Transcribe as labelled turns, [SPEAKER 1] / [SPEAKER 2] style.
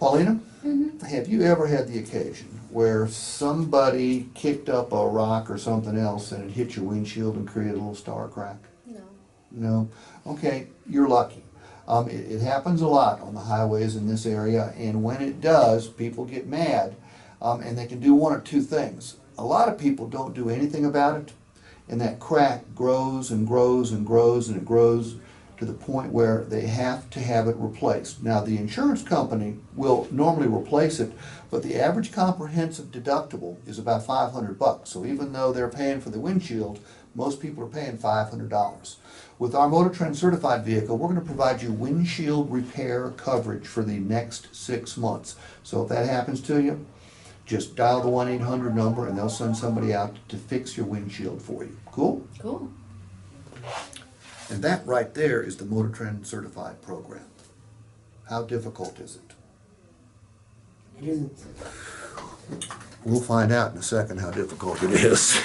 [SPEAKER 1] Paulina, have you ever had the occasion where somebody kicked up a rock or something else and it hit your windshield and created a little star crack?
[SPEAKER 2] No.
[SPEAKER 1] No? Okay, you're lucky. It happens a lot on the highways in this area, and when it does, people get mad, and they can do one or two things. A lot of people don't do anything about it, and that crack grows and grows and grows, and it grows to the point where they have to have it replaced. Now, the insurance company will normally replace it, but the average comprehensive deductible is about $500. So even though they're paying for the windshield, most people are paying $500. With our Motor Trend certified vehicle, we're going to provide you windshield repair coverage for the next 6 months. So if that happens to you, just dial the 1-800 number and they'll send somebody out to fix your windshield for you. Cool?
[SPEAKER 2] Cool.
[SPEAKER 1] And that right there is the Motor Trend certified program. How difficult is it?
[SPEAKER 3] It isn't.
[SPEAKER 1] We'll find out in a second how difficult it is.